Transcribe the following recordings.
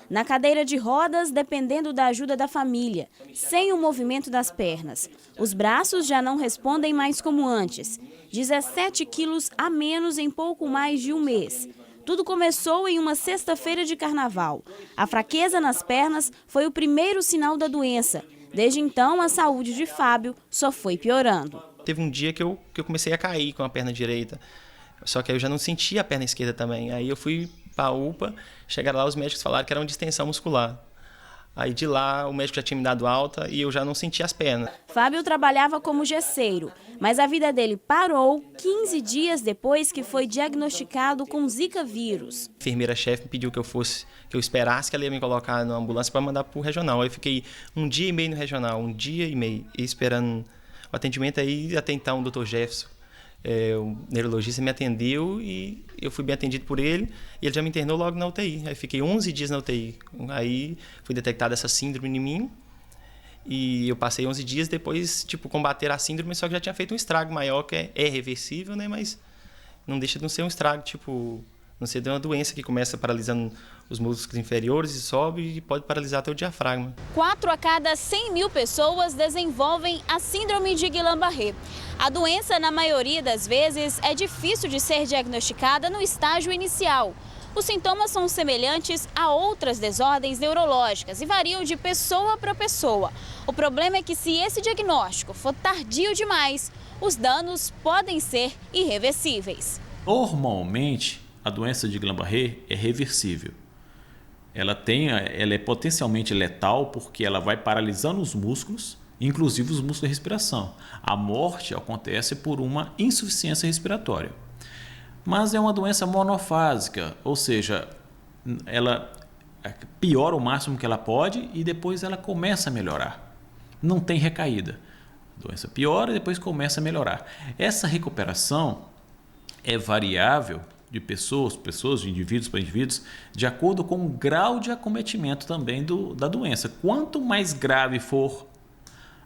na cadeira de rodas, dependendo da ajuda da família, sem o movimento das pernas. Os braços já não respondem mais como antes. 17 quilos a menos em pouco mais de um mês. Tudo começou em uma sexta-feira de carnaval. A fraqueza nas pernas foi o primeiro sinal da doença. Desde então, a saúde de Fábio só foi piorando. Teve um dia que eu comecei a cair com a perna direita, só que eu já não sentia a perna esquerda também. Aí eu fui para a UPA, chegaram lá, os médicos falaram que era uma distensão muscular. Aí de lá o médico já tinha me dado alta e eu já não sentia as pernas. Fábio trabalhava como gesseiro, mas a vida dele parou 15 dias depois que foi diagnosticado com Zika vírus. A enfermeira-chefe me pediu que eu esperasse que ela ia me colocar na ambulância para mandar para o regional. Aí eu fiquei um dia e meio no regional, um dia e meio, esperando o atendimento. Aí até então o Dr. Jefferson, o neurologista, me atendeu e eu fui bem atendido por ele. E ele já me internou logo na UTI. Aí fiquei 11 dias na UTI. Aí foi detectada essa síndrome em mim. E eu passei 11 dias depois, combater a síndrome, só que já tinha feito um estrago maior, que é reversível, né? Mas não deixa de não ser um estrago, não ser de uma doença que começa paralisando os músculos inferiores e sobe e pode paralisar até o diafragma. 4 a cada 100 mil pessoas desenvolvem a síndrome de Guillain-Barré. A doença, na maioria das vezes, é difícil de ser diagnosticada no estágio inicial. Os sintomas são semelhantes a outras desordens neurológicas e variam de pessoa para pessoa. O problema é que, se esse diagnóstico for tardio demais, os danos podem ser irreversíveis. Normalmente, a doença de Guillain-Barré é reversível. Ela é potencialmente letal porque ela vai paralisando os músculos, inclusive os músculos de respiração. A morte acontece por uma insuficiência respiratória. Mas é uma doença monofásica, ou seja, ela piora o máximo que ela pode e depois ela começa a melhorar. Não tem recaída. A doença piora e depois começa a melhorar. Essa recuperação é variável de pessoas, de indivíduos para indivíduos, de acordo com o grau de acometimento também da doença. Quanto mais grave for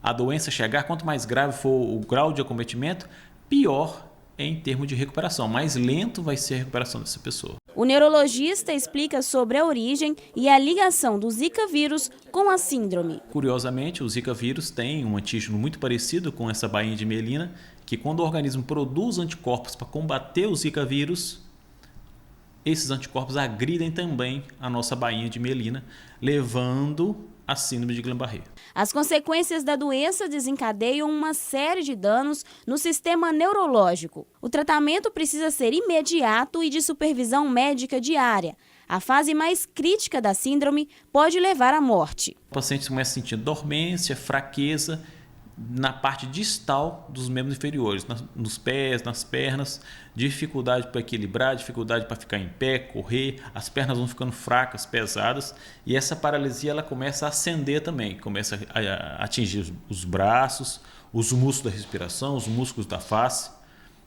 a doença chegar, quanto mais grave for o grau de acometimento, pior em termos de recuperação. Mais lento vai ser a recuperação dessa pessoa. O neurologista explica sobre a origem e a ligação do Zika vírus com a síndrome. Curiosamente, o Zika vírus tem um antígeno muito parecido com essa bainha de mielina, que quando o organismo produz anticorpos para combater o Zika vírus, esses anticorpos agridem também a nossa bainha de mielina, levando a síndrome de Guillain-Barré. As consequências da doença desencadeiam uma série de danos no sistema neurológico. O tratamento precisa ser imediato e de supervisão médica diária. A fase mais crítica da síndrome pode levar à morte. O paciente começa a sentir dormência, fraqueza na parte distal dos membros inferiores, nos pés, nas pernas, dificuldade para equilibrar, dificuldade para ficar em pé, correr, as pernas vão ficando fracas, pesadas, e essa paralisia ela começa a ascender também, começa a atingir os braços, os músculos da respiração, os músculos da face.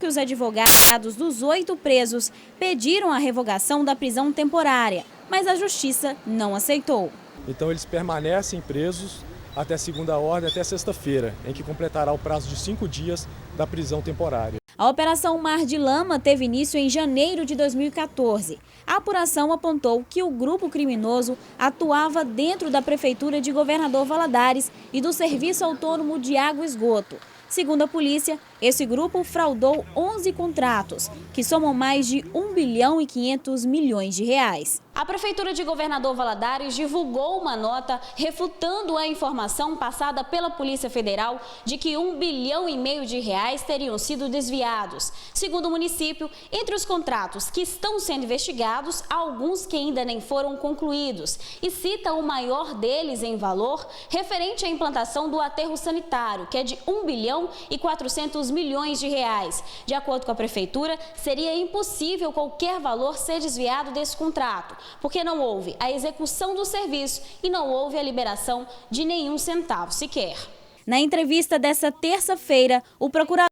Os advogados dos 8 presos pediram a revogação da prisão temporária, mas a justiça não aceitou. Então eles permanecem presos até segunda ordem, até sexta-feira, em que completará o prazo de 5 dias da prisão temporária. A Operação Mar de Lama teve início em janeiro de 2014. A apuração apontou que o grupo criminoso atuava dentro da Prefeitura de Governador Valadares e do Serviço Autônomo de Água e Esgoto. Segundo a polícia, esse grupo fraudou 11 contratos, que somam mais de 1 bilhão e 500 milhões de reais. A Prefeitura de Governador Valadares divulgou uma nota refutando a informação passada pela Polícia Federal de que 1,5 bilhão de reais teriam sido desviados. Segundo o município, entre os contratos que estão sendo investigados, há alguns que ainda nem foram concluídos. E cita o maior deles em valor, referente à implantação do aterro sanitário, que é de 1 bilhão e 400 milhões de reais. De acordo com a Prefeitura, seria impossível qualquer valor ser desviado desse contrato, porque não houve a execução do serviço e não houve a liberação de nenhum centavo sequer. Na entrevista dessa terça-feira, o procurador